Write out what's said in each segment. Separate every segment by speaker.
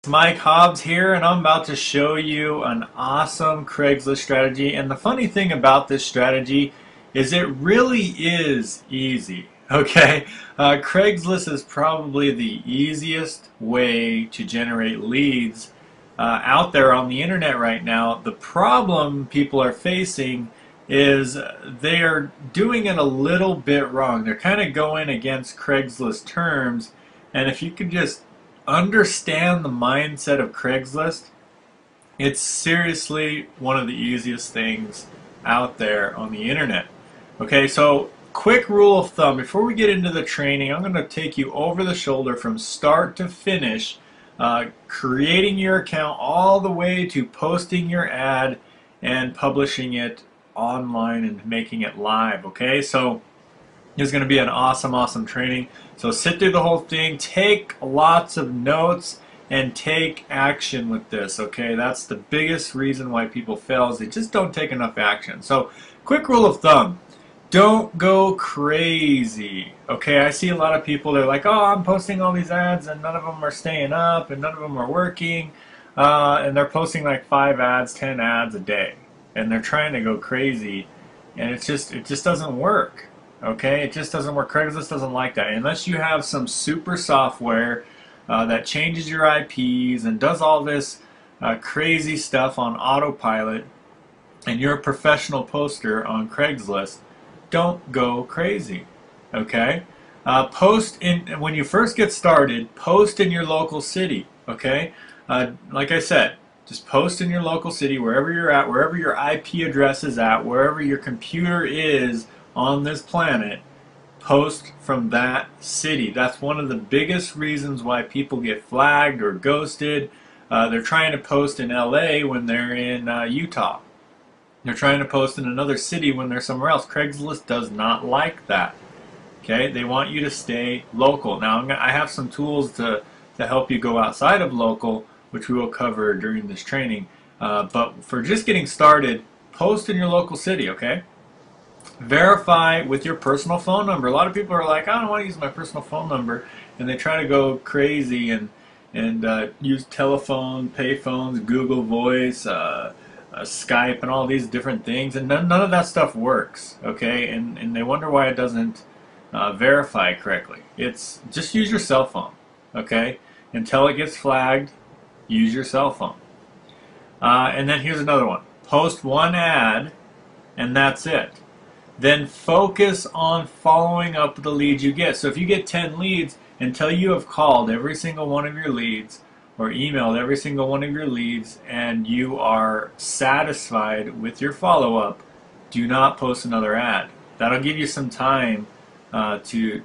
Speaker 1: It's Mike Hobbs here, and I'm about to show you an awesome Craigslist strategy. And the funny thing about this strategy is it really is easy. Okay, Craigslist is probably the easiest way to generate leads out there on the internet right now. The problem people are facing is they are doing it a little bit wrong. They're kind of going against Craigslist terms, and if you could just understand the mindset of Craigslist, it's seriously one of the easiest things out there on the internet. Okay, so quick rule of thumb, before we get into the training, I'm going to take you over the shoulder from start to finish, creating your account all the way to posting your ad and publishing it online and making it live. Okay, so it's going to be an awesome training. So sit through the whole thing, take lots of notes, and take action with this. Okay, that's the biggest reason why people fail, is they just don't take enough action. So quick rule of thumb, don't go crazy. Okay, I see a lot of people, they're like, oh, I'm posting all these ads and none of them are staying up and none of them are working, and they're posting like 5 ads, 10 ads a day, and they're trying to go crazy, and it just doesn't work. Okay, it just doesn't work. Craigslist doesn't like that unless you have some super software that changes your IPs and does all this crazy stuff on autopilot, and you're a professional poster on Craigslist. Don't go crazy. Okay, when you first get started, post in your local city. Okay, like I said, just post in your local city, wherever you're at, wherever your IP address is at, wherever your computer is on this planet. Post from that city. That's one of the biggest reasons why people get flagged or ghosted. They're trying to post in LA when they're in Utah. They're trying to post in another city when they're somewhere else. Craigslist does not like that. Okay, they want you to stay local. Now I have some tools to help you go outside of local, which we will cover during this training. But for just getting started, post in your local city. Okay. Verify with your personal phone number. A lot of people are like, I don't want to use my personal phone number, and they try to go crazy and use telephone, pay phones, Google Voice, Skype, and all these different things, and none of that stuff works. Okay, and they wonder why it doesn't verify correctly. It's just use your cell phone. Okay, until it gets flagged, use your cell phone. And then here's another one: post one ad, and that's it. Then focus on following up with the leads you get. So if you get 10 leads, until you have called every single one of your leads or emailed every single one of your leads and you are satisfied with your follow-up, do not post another ad. That'll give you some time to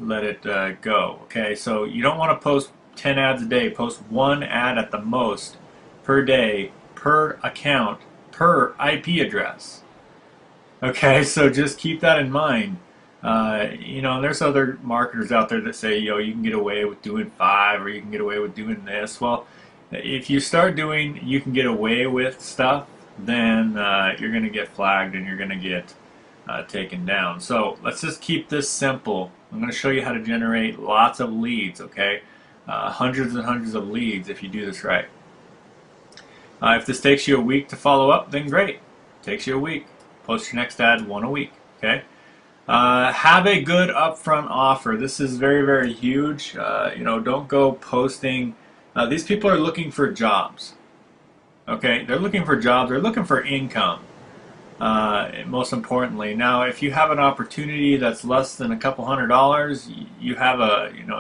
Speaker 1: let it go. Okay, so you don't want to post 10 ads a day. Post one ad at the most per day, per account, per IP address. Okay, so just keep that in mind. There's other marketers out there that say, you can get away with doing 5, or you can get away with doing this. Well, if you start doing you can get away with stuff, then you're going to get flagged and you're going to get taken down. So let's just keep this simple. I'm going to show you how to generate lots of leads, okay? Hundreds and hundreds of leads if you do this right. If this takes you a week to follow up, then great. It takes you a week. Post your next ad, 1 a week. Okay. Have a good upfront offer. This is very huge. Don't go posting. These people are looking for jobs. Okay, they're looking for jobs. They're looking for income. Most importantly, now if you have an opportunity that's less than a couple $100, you have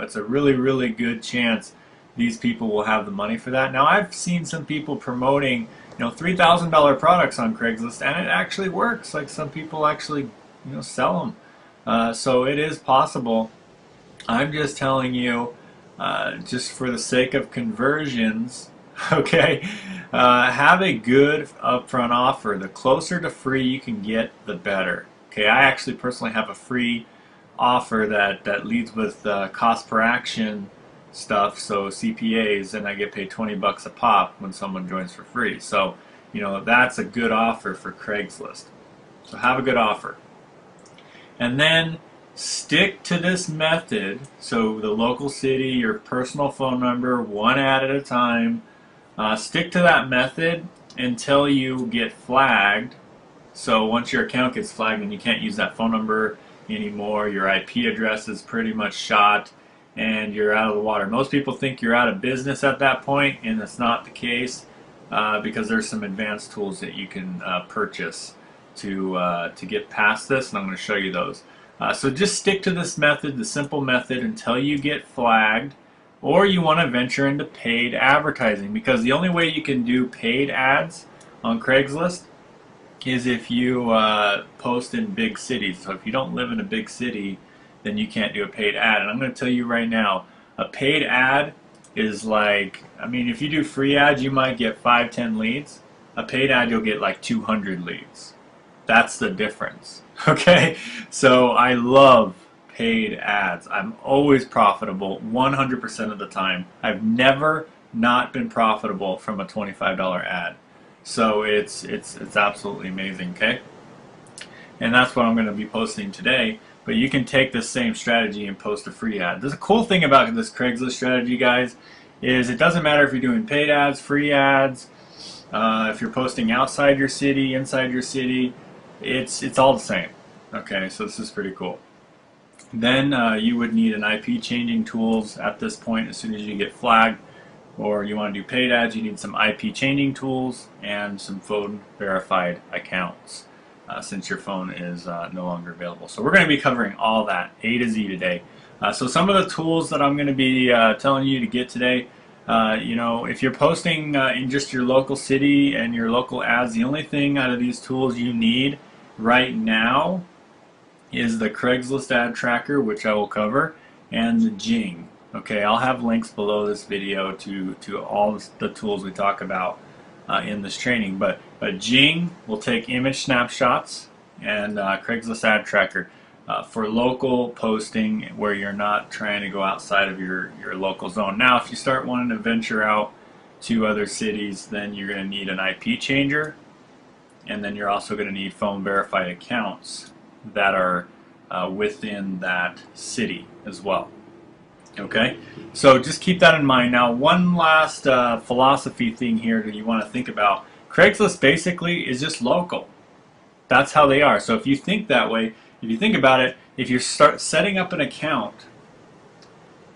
Speaker 1: it's a really good chance these people will have the money for that. Now I've seen some people promoting $3,000 products on Craigslist, and it actually works. Like, some people actually sell them. So it is possible. I'm just telling you, just for the sake of conversions, okay, have a good upfront offer. The closer to free you can get, the better. Okay, I actually personally have a free offer that leads with cost per action stuff, so CPAs, and I get paid 20 bucks a pop when someone joins for free. So that's a good offer for Craigslist. So have a good offer. And then Stick to this method, so the local city, your personal phone number, one ad at a time. Stick to that method until you get flagged. So once your account gets flagged and you can't use that phone number anymore, your IP address is pretty much shot and you're out of the water. Most people think you're out of business at that point, and that's not the case because there's some advanced tools that you can purchase to get past this, and I'm going to show you those. So just stick to this method, the simple method, until you get flagged, or you want to venture into paid advertising, because the only way you can do paid ads on Craigslist is if you post in big cities. So if you don't live in a big city, then you can't do a paid ad. And I'm going to tell you right now, a paid ad is like, I mean, if you do free ads, you might get 5-10 leads. A paid ad, you'll get like 200 leads. That's the difference. Okay? So I love paid ads. I'm always profitable 100% of the time. I've never not been profitable from a $25 ad. So it's absolutely amazing, okay? And that's what I'm going to be posting today. But you can take this same strategy and post a free ad. The cool thing about this Craigslist strategy, guys, is it doesn't matter if you're doing paid ads, free ads, if you're posting outside your city, inside your city, it's all the same. Okay, so this is pretty cool. Then you would need an IP changing tools at this point. As soon as you get flagged, or you want to do paid ads, you need some IP changing tools and some phone verified accounts, since your phone is no longer available. So we're going to be covering all that A to Z today. So some of the tools that I'm going to be telling you to get today, you know, if you're posting in just your local city and your local ads, the only thing out of these tools you need right now is the Craigslist ad tracker, which I will cover, and the Jing. Okay, I'll have links below this video to all the tools we talk about in this training. But Jing will take image snapshots, and Craigslist ad tracker for local posting where you're not trying to go outside of your local zone. Now, if you start wanting to venture out to other cities, then you're going to need an IP changer, and then you're also going to need phone verified accounts that are within that city as well. Okay, so just keep that in mind. Now, one last philosophy thing here that you want to think about. Craigslist basically is just local. That's how they are. So if you think that way, if you think about it, if you start setting up an account,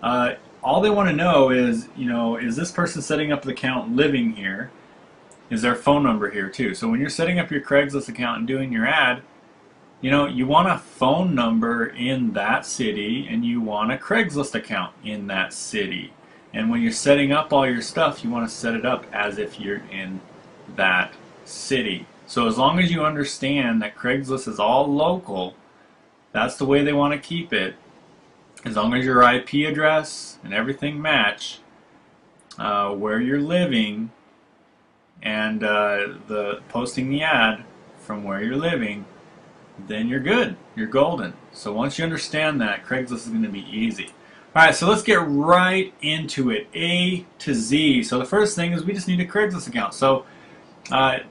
Speaker 1: all they want to know is, you know, is this person setting up the account living here? Is their phone number here too? So when you're setting up your Craigslist account and doing your ad, you know, you want a phone number in that city and you want a Craigslist account in that city. And when you're setting up all your stuff, you want to set it up as if you're in that city. So as long as you understand that Craigslist is all local, that's the way they want to keep it. As long as your IP address and everything match where you're living, and the posting the ad from where you're living, then you're good. You're golden. So once you understand that, Craigslist is going to be easy. Alright, so let's get right into it. A to Z. So the first thing is we just need a Craigslist account. So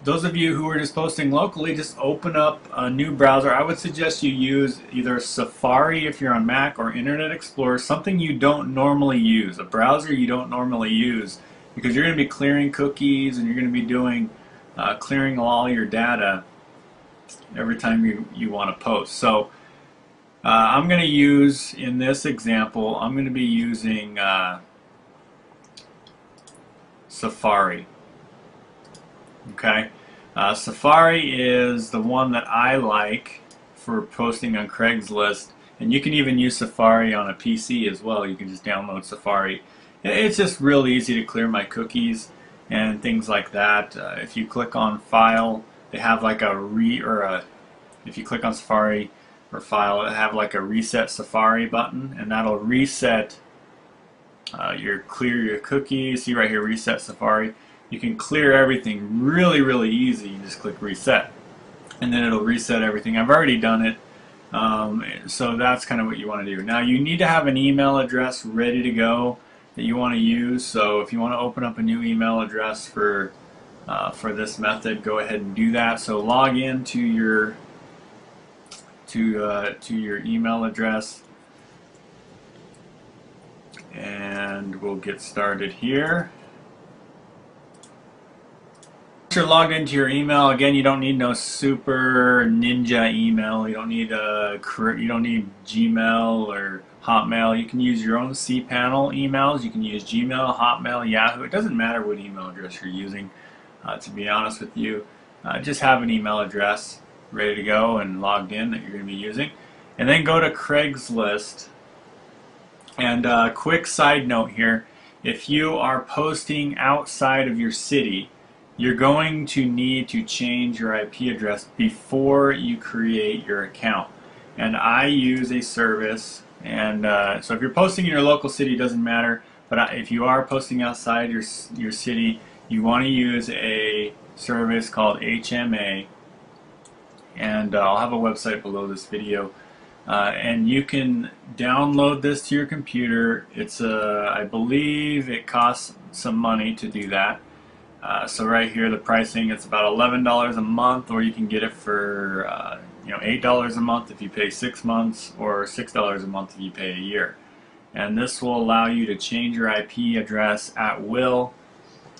Speaker 1: those of you who are just posting locally, just open up a new browser. I would suggest you use either Safari if you're on Mac or Internet Explorer, something you don't normally use, a browser you don't normally use, because you're going to be clearing cookies and you're going to be doing clearing all your data every time you want to post. So I'm going to use, in this example, I'm going to be using Safari. Okay, Safari is the one that I like for posting on Craigslist, and you can even use Safari on a PC as well. You can just download Safari. It's just real easy to clear my cookies and things like that. If you click on File, they have like if you click on Safari or File, it have like a Reset Safari button, and that'll reset clear your cookies. See right here, Reset Safari. You can clear everything really easy. You just click Reset, and then it'll reset everything. I've already done it, so that's kind of what you want to do. Now you need to have an email address ready to go that you want to use. So if you want to open up a new email address for this method, go ahead and do that. So log into your to your email address, and we'll get started here. Once you're logged into your email, again, you don't need no super ninja email. You don't need Gmail or Hotmail. You can use your own cPanel emails. You can use Gmail, Hotmail, Yahoo. It doesn't matter what email address you're using. To be honest with you, just have an email address ready to go and logged in that you're going to be using, and then go to Craigslist. And quick side note here: if you are posting outside of your city, you're going to need to change your IP address before you create your account. And I use a service, and so if you're posting in your local city, it doesn't matter. But if you are posting outside your city, you want to use a service called HMA, and I'll have a website below this video. And you can download this to your computer. It's I believe it costs some money to do that. So right here, the pricing, it's about $11 a month, or you can get it for $8 a month if you pay 6 months, or $6 a month if you pay a year. And this will allow you to change your IP address at will.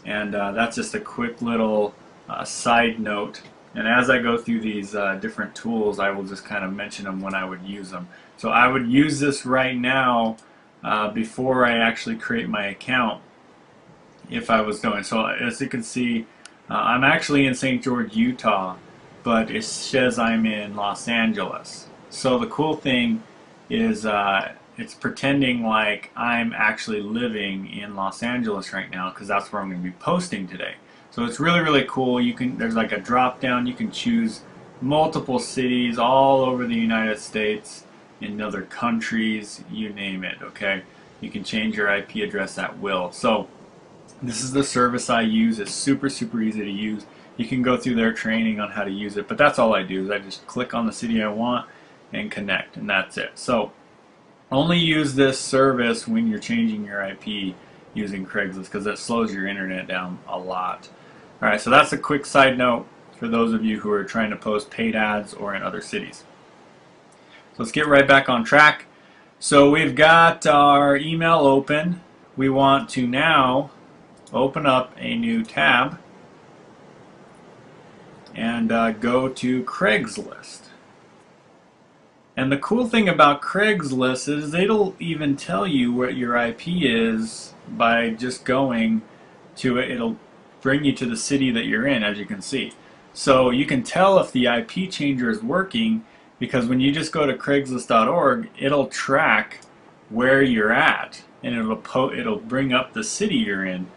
Speaker 1: And that's just a quick little side note. And as I go through these different tools, I will just kind of mention them when I would use them. So I would use this right now before I actually create my account, if I was doing. So as you can see, I'm actually in St. George, Utah, but it says I'm in Los Angeles. So the cool thing is it's pretending like I'm actually living in Los Angeles right now, because that's where I'm going to be posting today. So it's really, really cool. There's like a drop down. You can choose multiple cities all over the United States, in other countries, you name it, okay? You can change your IP address at will. So this is the service I use. It's super, super easy to use. You can go through their training on how to use it, but that's all I do, is I just click on the city I want and connect, and that's it. So only use this service when you're changing your IP using Craigslist, because it slows your internet down a lot. Alright, so that's a quick side note for those of you who are trying to post paid ads or in other cities. So let's get right back on track. So we've got our email open. We want to now open up a new tab and go to Craigslist. And the cool thing about Craigslist is it'll even tell you what your IP is by just going to it. It'll bring you to the city that you're in, as you can see. So you can tell if the IP changer is working, because when you just go to Craigslist.org, it'll track where you're at, and it'll bring up the city you're in.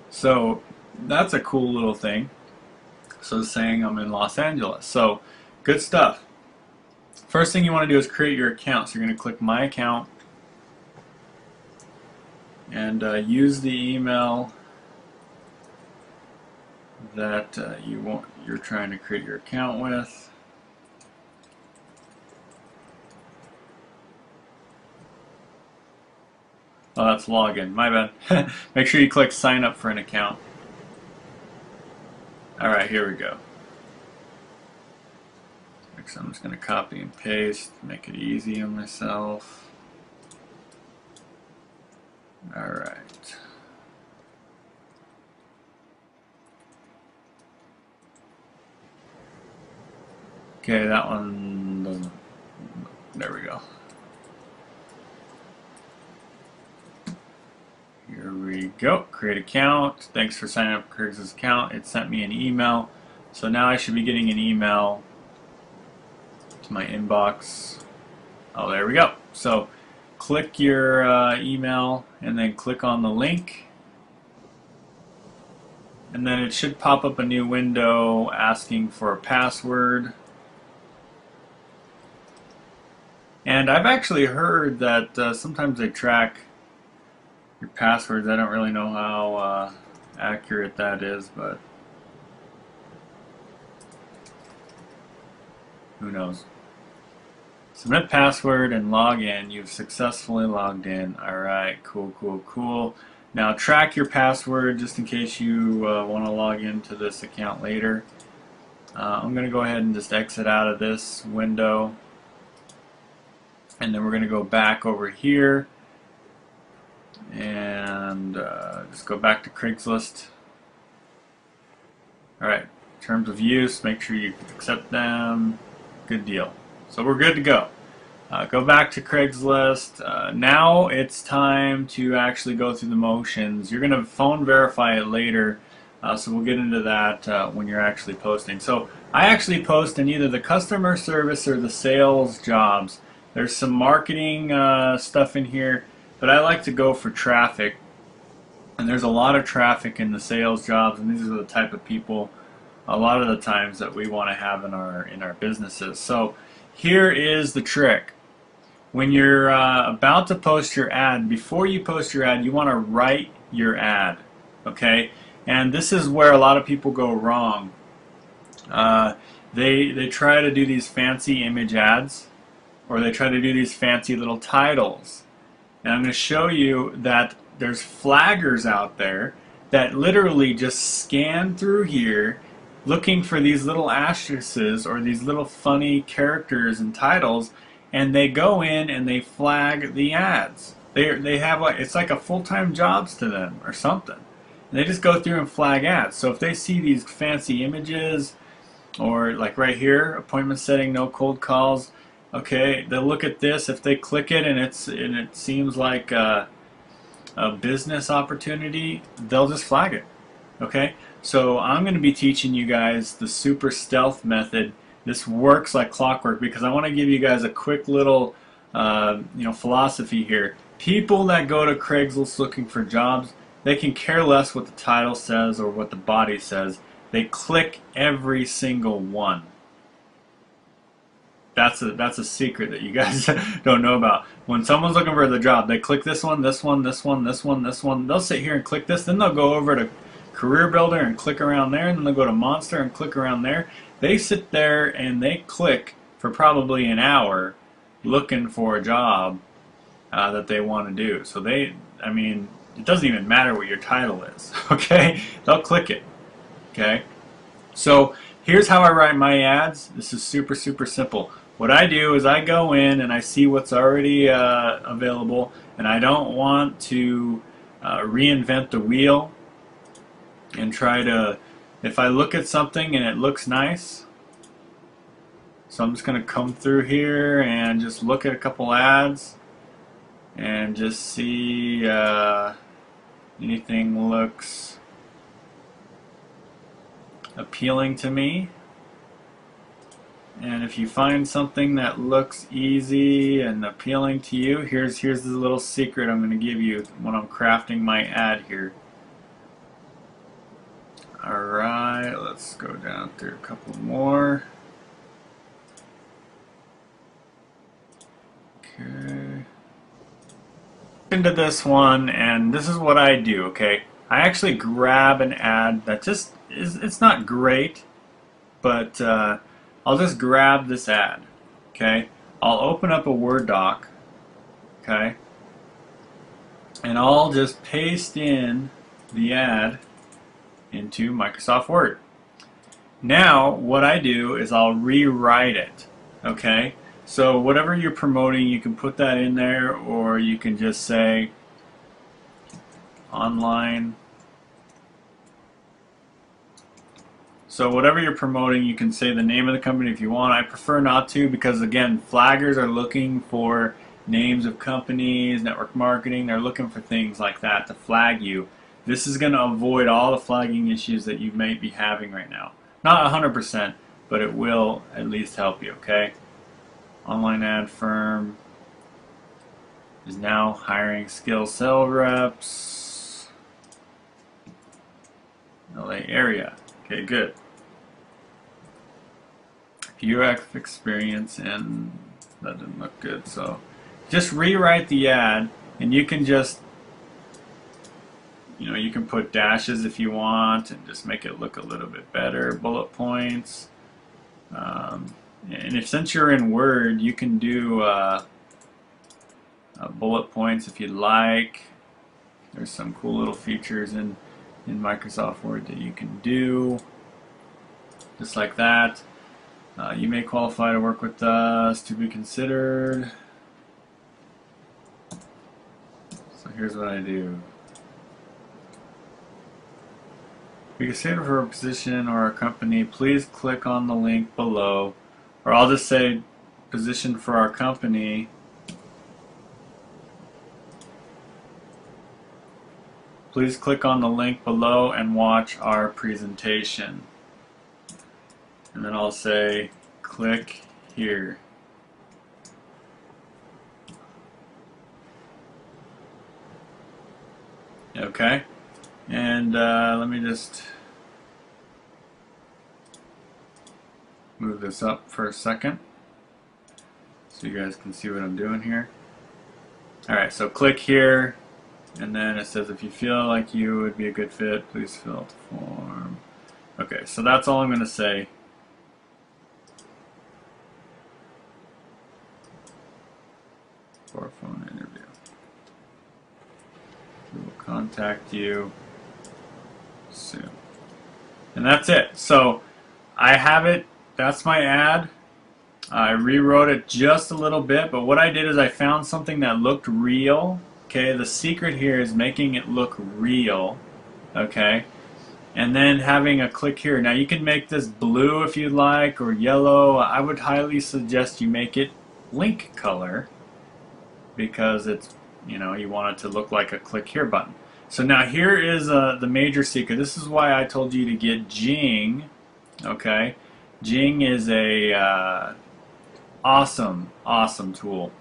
Speaker 1: So that's a cool little thing. So saying I'm in Los Angeles. So good stuff. First thing you want to do is create your account. So you're going to click My Account and use the email that you're trying to create your account with. Oh, that's login. My bad. Make sure you click Sign Up for an Account. Alright, here we go. Next, I'm just going to copy and paste, make it easy on myself. Alright. Okay, that one doesn't. There we go. Here we go. Create account. Thanks for signing up for Craigslist account. It sent me an email. So now I should be getting an email to my inbox. Oh, there we go. So click your email and then click on the link. And then it should pop up a new window asking for a password. And I've actually heard that sometimes they track your passwords. I don't really know how accurate that is, but who knows. Submit password and log in. You've successfully logged in. Alright, cool, cool, cool. Now track your password just in case you want to log into this account later. I'm going to go ahead and just exit out of this window. And then we're going to go back over here and just go back to Craigslist. Alright, terms of use, make sure you accept them. Good deal. So we're good to go. Go back to Craigslist. Now it's time to actually go through the motions. You're going to phone verify it later, so we'll get into that when you're actually posting. So I actually post in either the customer service or the sales jobs. There's some marketing stuff in here, but I like to go for traffic. And there's a lot of traffic in the sales jobs, and these are the type of people a lot of the times that we want to have in our businesses. So here is the trick. When you're about to post your ad, before you post your ad, you want to write your ad, okay? And this is where a lot of people go wrong. They try to do these fancy image ads, or they try to do these fancy little titles. And I'm going to show you that there's flaggers out there that literally just scan through here looking for these little asterisks or these little funny characters and titles, and they go in and they flag the ads. They have like, it's like a full-time jobs to them or something. And they just go through and flag ads. So if they see these fancy images, or like right here, appointment setting, no cold calls, okay, they'll look at this. If they click it and it seems like a business opportunity, they'll just flag it. Okay, so I'm going to be teaching you guys the super stealth method. This works like clockwork because I want to give you guys a quick little philosophy here. People that go to Craigslist looking for jobs, they can care less what the title says or what the body says. They click every single one. That's a secret that you guys don't know about. When someone's looking for the job, they click this one, this one, this one, this one, this one. They'll sit here and click this, then they'll go over to Career Builder and click around there, and then they'll go to Monster and click around there. They sit there and they click for probably an hour looking for a job that they want to do. So it doesn't even matter what your title is, okay? They'll click it, okay? So here's how I write my ads. This is super, super simple. What I do is I go in and I see what's already available, and I don't want to reinvent the wheel and try to, if I look at something and it looks nice, so I'm just going to come through here and just look at a couple ads and just see anything looks appealing to me. And if you find something that looks easy and appealing to you, here's the little secret I'm going to give you when I'm crafting my ad here. Alright, let's go down through a couple more. Okay. Into this one, and this is what I do, okay? I actually grab an ad that just it's not great, but I'll just grab this ad, okay? I'll open up a Word doc, okay? And I'll just paste in the ad into Microsoft Word. Now, what I do is I'll rewrite it, okay? So whatever you're promoting, you can put that in there, or you can just say online. So whatever you're promoting, you can say the name of the company if you want. I prefer not to because, again, flaggers are looking for names of companies, network marketing. They're looking for things like that to flag you. This is going to avoid all the flagging issues that you may be having right now. Not 100%, but it will at least help you, okay? Online ad firm is now hiring skilled sales reps. LA area. Okay, good. UX experience, and that didn't look good. So just rewrite the ad, and you can just, you can put dashes if you want and just make it look a little bit better. Bullet points. And since you're in Word, you can do bullet points if you'd like. There's some cool little features in Microsoft Word that you can do. Just like that. You may qualify to work with us to be considered. here's what I do. We can say for a position or a company, please click on the link below. Or I'll just say position for our company. Please click on the link below and watch our presentation. And then I'll say click here. Okay, and let me just move this up for a second so you guys can see what I'm doing here. Alright, so click here, and then it says if you feel like you would be a good fit, please fill out the form. Okay, so that's all I'm going to say. For a phone interview. We will contact you soon. And that's it. So I have it. That's my ad. I rewrote it just a little bit, but what I did is I found something that looked real. Okay, the secret here is making it look real. Okay, and then having a click here. Now you can make this blue if you'd like, or yellow. I would highly suggest you make it link color because it's, you know, you want it to look like a click here button. So now here is the major secret. This is why I told you to get Jing. Okay, Jing is a awesome tool.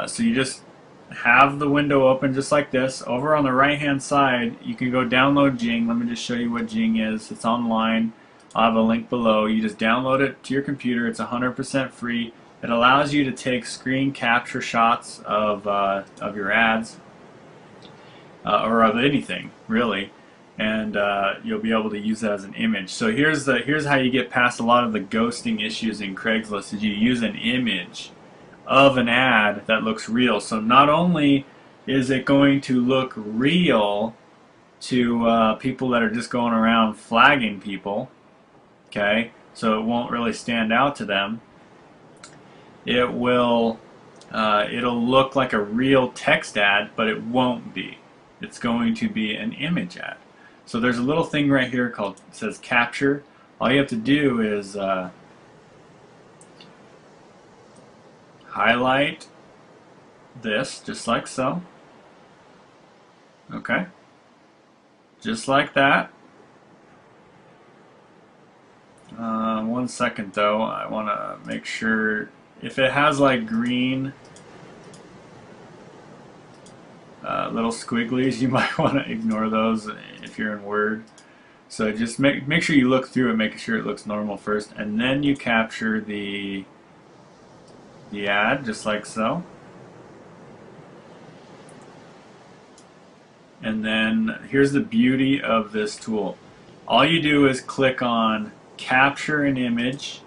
Speaker 1: So you just have the window open just like this. Over on the right hand side you can go download Jing. Let me just show you what Jing is. It's online. I'll have a link below. You just download it to your computer. It's 100% free. It allows you to take screen capture shots of your ads or of anything really, and you'll be able to use that as an image. So here's how you get past a lot of the ghosting issues in Craigslist. Is you use an image of an ad that looks real. So not only is it going to look real to people that are just going around flagging people, okay, so it won't really stand out to them. It will it'll look like a real text ad, but it won't be. It's going to be an image ad. So there's a little thing right here called, it says capture. All you have to do is highlight this just like so. Okay, just like that. 1 second though, I want to make sure if it has like green little squigglies, you might want to ignore those if you're in Word. So just make sure you look through it, making sure it looks normal first, and then you capture the ad just like so. And then here's the beauty of this tool. All you do is click on capture an image,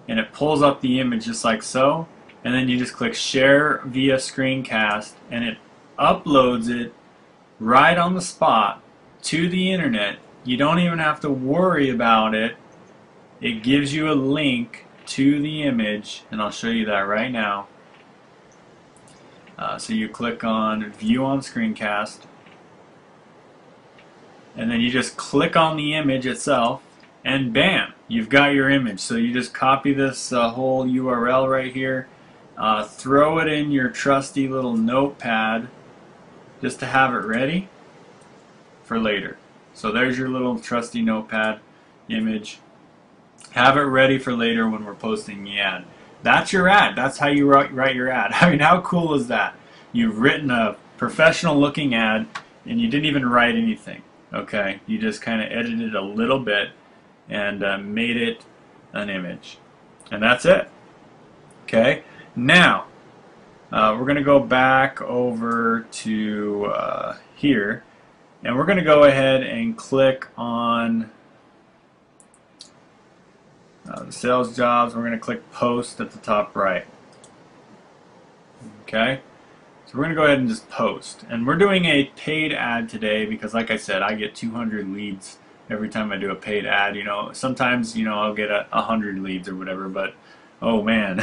Speaker 1: and it pulls up the image just like so, and then you just click share via screencast, and it uploads it right on the spot to the internet. You don't even have to worry about it. It gives you a link to the image, and I'll show you that right now. So you click on view on screencast, and then you just click on the image itself, and bam, you've got your image. So you just copy this whole URL right here, throw it in your trusty little notepad just to have it ready for later. So there's your little trusty notepad image. Have it ready for later when we're posting the ad. That's your ad. That's how you write your ad. I mean, how cool is that? You've written a professional looking ad and you didn't even write anything. Okay, you just kind of edited a little bit and made it an image. And that's it. Okay, now we're going to go back over to here, and we're going to go ahead and click on the sales jobs. We're going to click post at the top right. Okay, so we're going to go ahead and just post, and we're doing a paid ad today because, like I said, I get 200 leads every time I do a paid ad. You know, sometimes, you know, I'll get 100 leads or whatever, but oh man,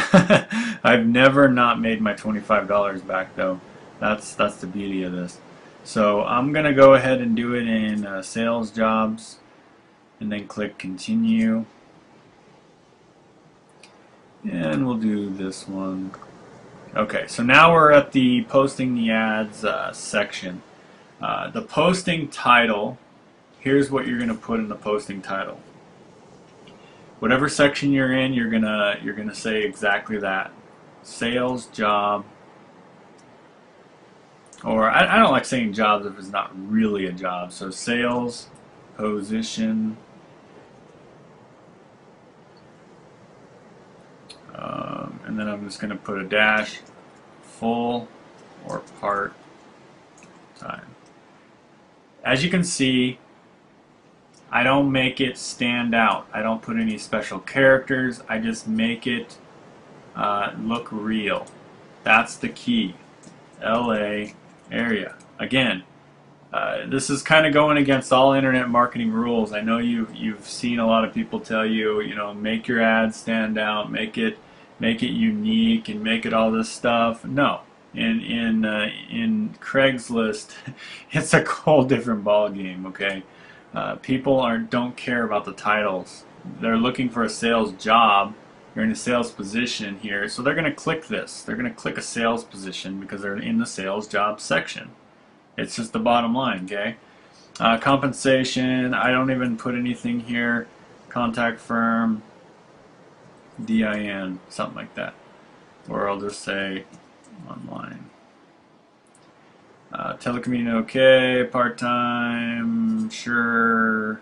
Speaker 1: I've never not made my $25 back though. That's the beauty of this. So I'm gonna go ahead and do it in sales jobs, and then click continue, and we'll do this one. Okay, so now we're at the posting the ads section. The posting title, here's what you're gonna put in the posting title. Whatever section you're in, you're gonna say exactly that. Sales job, or I don't like saying jobs if it's not really a job. So sales position, and then I'm just gonna put a dash, full or part time. As you can see, I don't make it stand out. I don't put any special characters. I just make it look real. That's the key. LA area. Again, this is kind of going against all internet marketing rules. I know you've seen a lot of people tell you, you know, make your ads stand out, make it unique, and make it all this stuff. No, in Craigslist, it's a whole different ball game. Okay. People don't care about the titles. They're looking for a sales job. You're in a sales position here, so they're going to click this. They're going to click a sales position because they're in the sales job section. It's just the bottom line, okay? Compensation, I don't even put anything here. Contact firm, DIN, something like that. Or I'll just say online. Telecommuting, okay. Part-time, sure.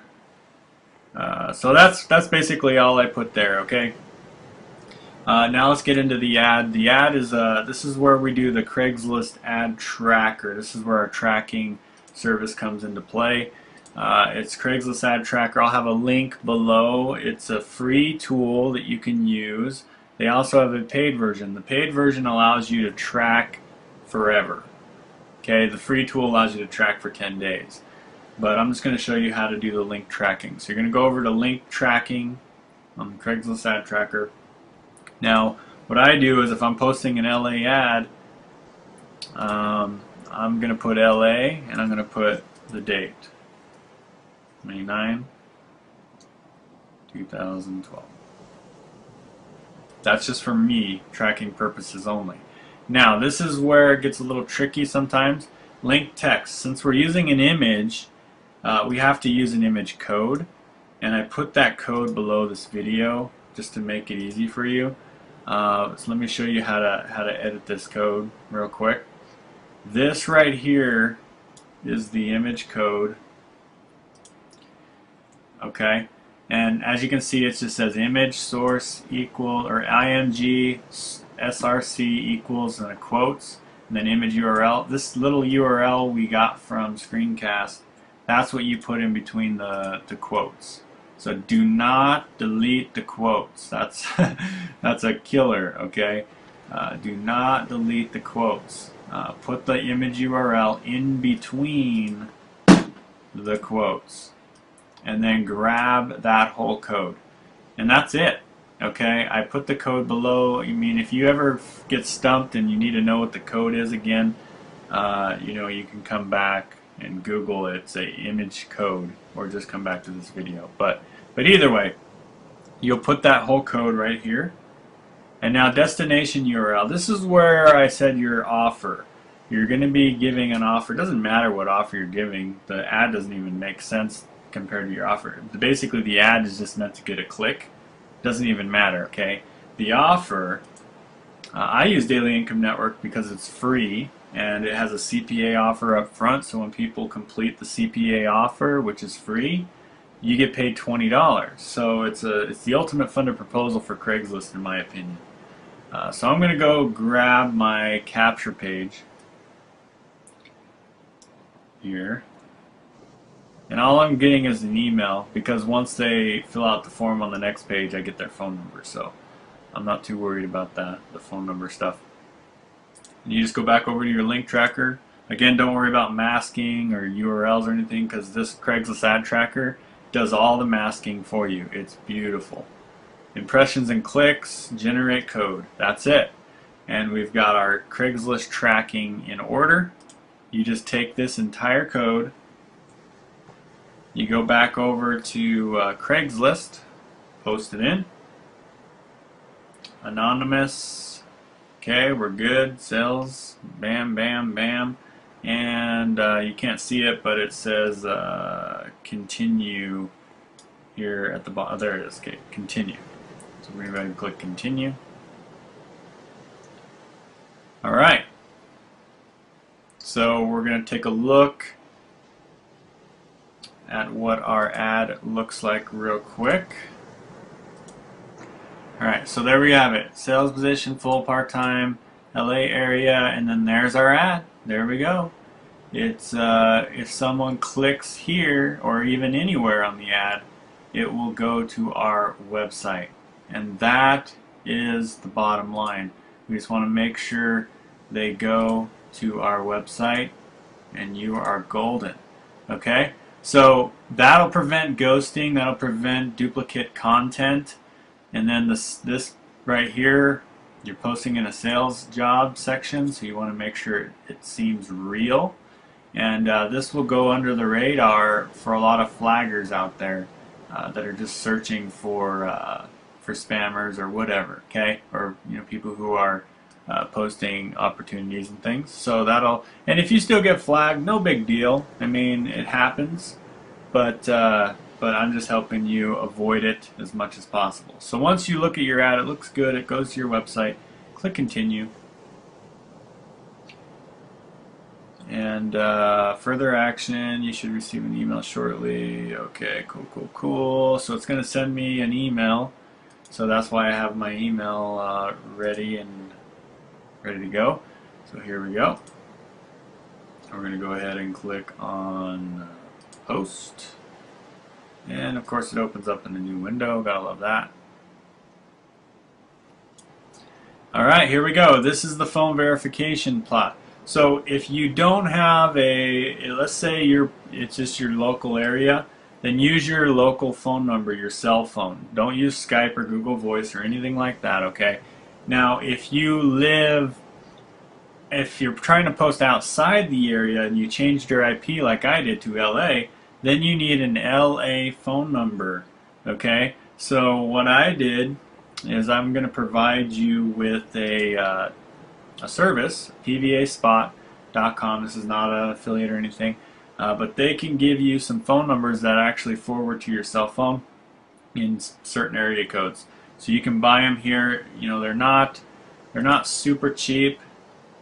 Speaker 1: So that's basically all I put there, okay? Now let's get into the ad. The ad is this is where we do the Craigslist ad tracker. This is where our tracking service comes into play. It's Craigslist ad tracker. I'll have a link below. It's a free tool that you can use. They also have a paid version. The paid version allows you to track forever. Okay, the free tool allows you to track for 10 days. But I'm just going to show you how to do the link tracking. So you're going to go over to link tracking on the Craigslist ad tracker. Now, what I do is if I'm posting an LA ad, I'm going to put LA and I'm going to put the date. May 9, 2012. That's just for me, tracking purposes only. Now, this is where it gets a little tricky sometimes. Link text. Since we're using an image, we have to use an image code. And I put that code below this video just to make it easy for you. So let me show you how to edit this code real quick. This right here is the image code. Okay, and as you can see, it just says image source equal, or img src equals, and a quotes, and then image URL. This little URL we got from Screencast, that's what you put in between the quotes. So do not delete the quotes. That's that's a killer. Okay, do not delete the quotes. Put the image URL in between the quotes, and then grab that whole code, and that's it. Okay, I put the code below. I mean, if you ever get stumped and you need to know what the code is again, you know, you can come back and Google it, say image code, or just come back to this video. But either way, you'll put that whole code right here. And now destination URL. This is where I said your offer. You're going to be giving an offer. It doesn't matter what offer you're giving. The ad doesn't even make sense compared to your offer. Basically, the ad is just meant to get a click. Doesn't even matter, okay? The offer, I use Daily Income Network because it's free and it has a CPA offer up front. So when people complete the CPA offer, which is free, you get paid $20. So it's the ultimate funded proposal for Craigslist, in my opinion. So I'm going to go grab my capture page here. And all I'm getting is an email, because once they fill out the form on the next page, I get their phone number. So I'm not too worried about that, the phone number stuff. And you just go back over to your link tracker. Again, don't worry about masking or URLs or anything, because this Craigslist ad tracker does all the masking for you. It's beautiful. Impressions and clicks, generate code. That's it. and we've got our Craigslist tracking in order. You just take this entire code, you go back over to Craigslist, post it in, anonymous, okay, we're good, sales, bam, bam, bam, and you can't see it, but it says continue here at the bottom. There it is. Okay, continue. So we're going to go ahead and click continue. Alright, so we're going to take a look at what our ad looks like real quick. Alright, so there we have it. Sales position, full part-time, LA area, and then there's our ad. There we go. It's if someone clicks here or even anywhere on the ad, it will go to our website. And that is the bottom line. We just want to make sure they go to our website, and you are golden. Okay? So that'll prevent ghosting, that'll prevent duplicate content. And then this right here, you're posting in a sales job section, so you want to make sure it seems real. And this will go under the radar for a lot of flaggers out there that are just searching for spammers or whatever, okay? Or people who are posting opportunities and things. So that'll, and if you still get flagged, no big deal. I mean, it happens, but I'm just helping you avoid it as much as possible. So once you look at your ad, it looks good, it goes to your website, click continue. And further action, you should receive an email shortly. Okay, cool, cool, cool. So it's going to send me an email. So that's why I have my email ready to go. So here we go. We're going to go ahead and click on post. And of course it opens up in a new window. Gotta love that. Alright, here we go. This is the phone verification plot. So if you don't have let's say it's just your local area, then use your local phone number, your cell phone. Don't use Skype or Google Voice or anything like that, okay? Now, if you're trying to post outside the area and you changed your IP like I did to LA, then you need an LA phone number, okay? So what I did is I'm going to provide you with a service, pvaspot.com. This is not an affiliate or anything, but they can give you some phone numbers that actually forward to your cell phone in certain area codes. So you can buy them here. They're not super cheap,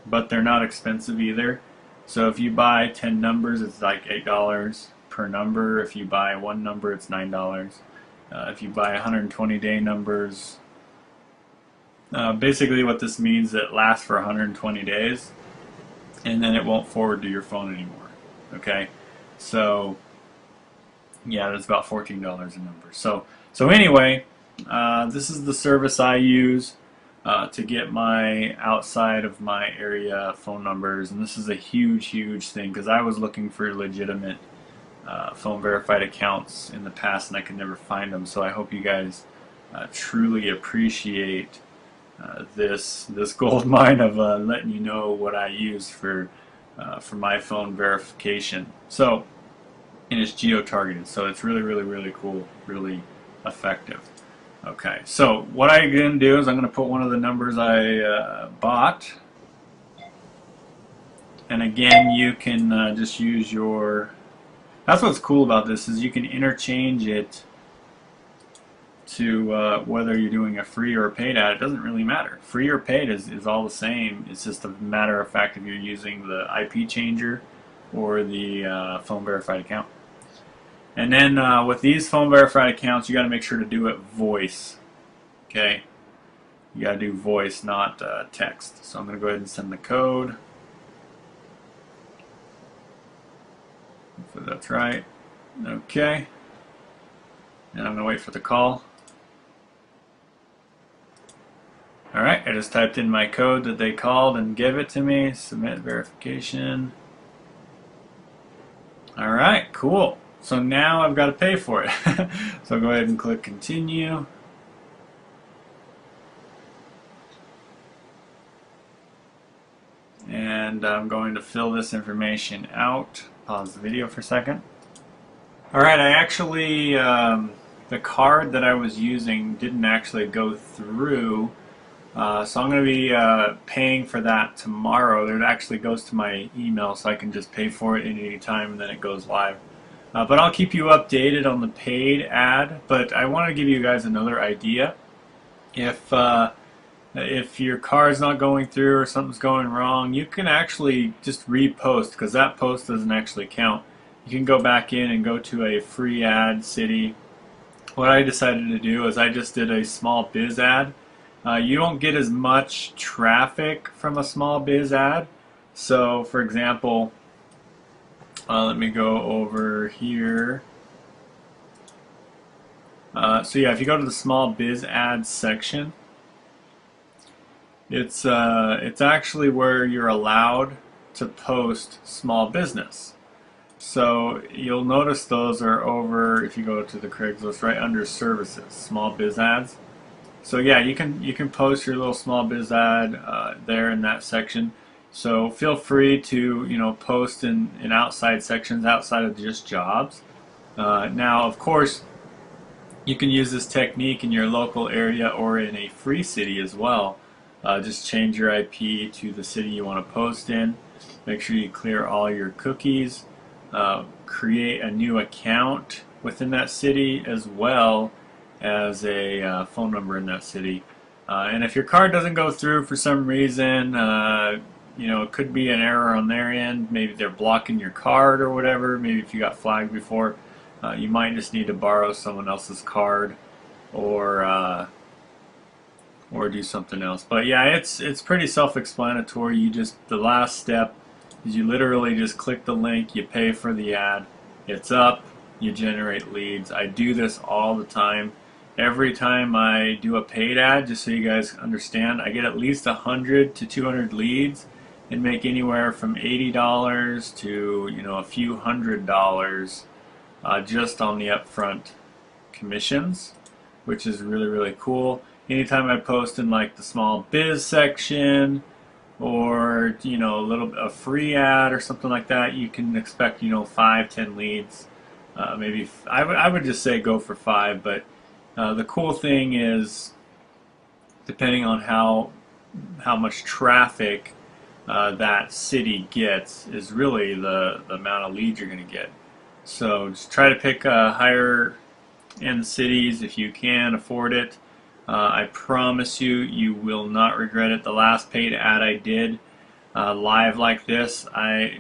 Speaker 1: but they're not expensive either. So if you buy 10 numbers, it's like $8 per number. If you buy one number, it's $9. If you buy 120-day numbers, basically what this means, it lasts for 120 days and then it won't forward to your phone anymore. Okay, so yeah, that's about $14 a number. So anyway, this is the service I use to get my outside of my area phone numbers, and this is a huge thing because I was looking for legitimate phone verified accounts in the past and I could never find them. So I hope you guys truly appreciate this gold mine of letting you know what I use for my phone verification. So, and it's geo-targeted, so it's really cool, really effective. Okay, so what I'm going to do is I'm going to put one of the numbers I bought, and again you can just use your. That's what's cool about this, is you can interchange it to whether you're doing a free or a paid ad. It doesn't really matter. Free or paid is all the same. It's just a matter of fact if you're using the IP changer or the phone verified account. And then with these phone verified accounts, you got to make sure to do it voice. Okay, you got to do voice, not text. So I'm going to go ahead and send the code. Hopefully that's right. Okay, and I'm going to wait for the call. Alright, I just typed in my code that they called and gave it to me. Submit verification. Alright, cool. So now I've got to pay for it. So I'll go ahead and click continue. and I'm going to fill this information out. Pause the video for a second. Alright, I actually, the card that I was using didn't actually go through, so I'm going to be paying for that tomorrow. It actually goes to my email, so I can just pay for it at any time and then it goes live. But I'll keep you updated on the paid ad, but I want to give you guys another idea. If your car is not going through or something's going wrong, you can actually just repost, because that post doesn't actually count. You can go back in and go to a free ad city. What I decided to do is I just did a small biz ad. You don't get as much traffic from a small biz ad. So for example, let me go over here. So yeah, if you go to the small biz ads section, it's actually where you're allowed to post small business. So you'll notice those are over, if you go to the Craigslist, right under services, small biz ads. So yeah, you can post your little small biz ad there in that section. So feel free to post in outside sections outside of just jobs. Now of course you can use this technique in your local area or in a free city as well. Just change your IP to the city you want to post in. Make sure you clear all your cookies. Create a new account within that city as well as a phone number in that city. And if your card doesn't go through for some reason, it could be an error on their end. Maybe they're blocking your card or whatever. Maybe if you got flagged before, you might just need to borrow someone else's card or do something else. But yeah, it's pretty self-explanatory. The last step is you literally just click the link, you pay for the ad, it's up, you generate leads. I do this all the time. Every time I do a paid ad, just so you guys understand, I get at least 100 to 200 leads and make anywhere from $80 to a few $100 just on the upfront commissions, which is really, really cool. Anytime I post in like the small biz section or a free ad or something like that, you can expect 5-10 leads. Maybe I would just say go for 5, but the cool thing is, depending on how much traffic that city gets, is really the amount of leads you're going to get. So just try to pick higher end cities if you can afford it. I promise you will not regret it. The last paid ad I did live like this,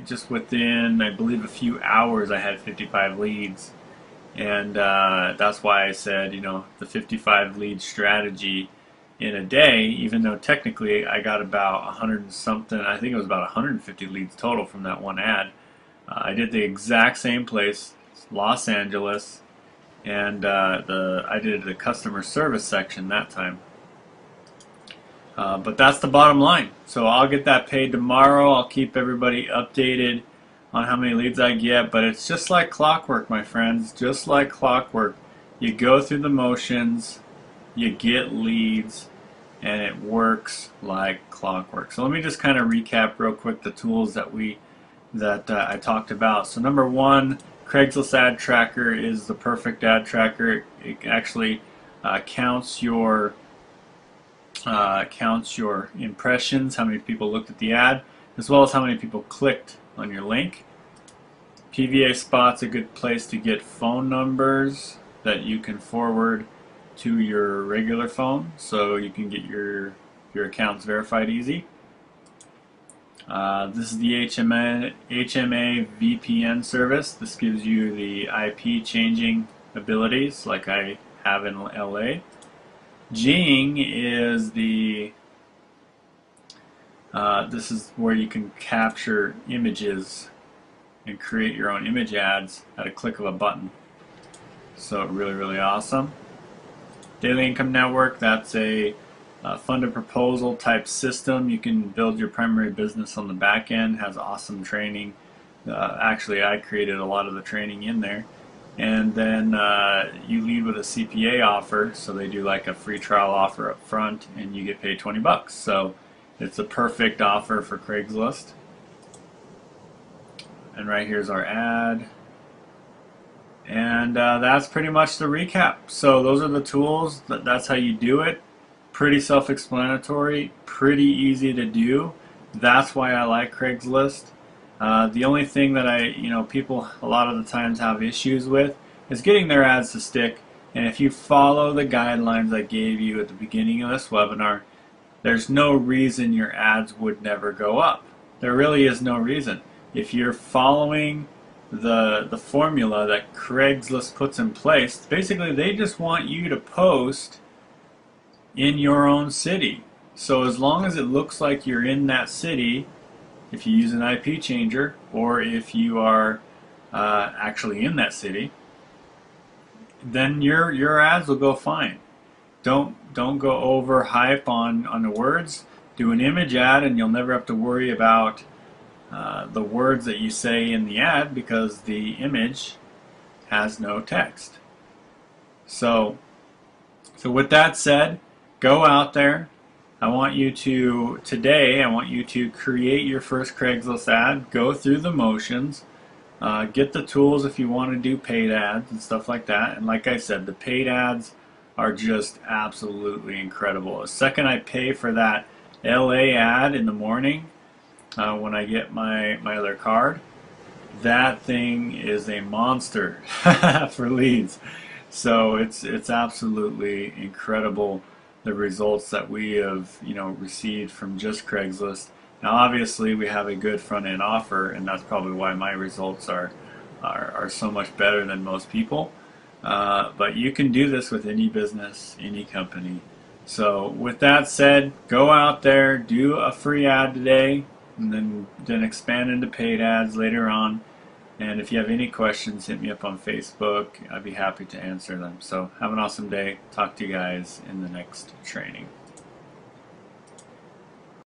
Speaker 1: just within, I believe, a few hours, I had 55 leads. And that's why I said, the 55 lead strategy in a day, even though technically I got about 100 and something, I think it was about 150 leads total from that one ad. I did the exact same place, Los Angeles, and I did the customer service section that time. But that's the bottom line. So I'll get that paid tomorrow. I'll keep everybody updated on how many leads I get, but it's just like clockwork, my friends, just like clockwork. You go through the motions, you get leads, and it works like clockwork. So let me just kind of recap real quick the tools that I talked about. So number one, Craigslist Ad Tracker is the perfect ad tracker. It actually counts your impressions, how many people looked at the ad, as well as how many people clicked on your link. PVA Spot's a good place to get phone numbers that you can forward to your regular phone, so you can get your accounts verified easy. This is the HMA VPN service. This gives you the IP changing abilities like I have in LA. Jing is this is where you can capture images and create your own image ads at a click of a button. So really, really awesome. Daily Income Network, that's a funded proposal type system. You can build your primary business on the back end. Has awesome training. Actually, I created a lot of the training in there. And then you lead with a CPA offer, so they do like a free trial offer up front, and you get paid $20. So It's a perfect offer for Craigslist. And right here's our ad. And that's pretty much the recap. So those are the tools. That's how you do it. Pretty self-explanatory, pretty easy to do. That's why I like Craigslist. The only thing that people a lot of the times have issues with is getting their ads to stick. And if you follow the guidelines I gave you at the beginning of this webinar, there's no reason your ads would never go up. There really is no reason. If you're following the formula that Craigslist puts in place, basically they just want you to post in your own city. So as long as it looks like you're in that city, if you use an IP changer, or if you are actually in that city, then your ads will go fine. Don't go over hype on the words. Do an image ad, and you'll never have to worry about the words that you say in the ad, because the image has no text. So with that said, go out there. I want you to create your first Craigslist ad, go through the motions, get the tools if you want to do paid ads and stuff like that. And like I said, the paid ads are just absolutely incredible. The second I pay for that LA ad in the morning, when I get my other card, that thing is a monster for leads. So it's absolutely incredible, the results that we have received from just Craigslist. Now obviously we have a good front end offer, and that's probably why my results are so much better than most people. But you can do this with any business, any company. So with that said, go out there, do a free ad today, and then expand into paid ads later on. And if you have any questions, hit me up on Facebook. I'd be happy to answer them. So have an awesome day. Talk to you guys in the next training.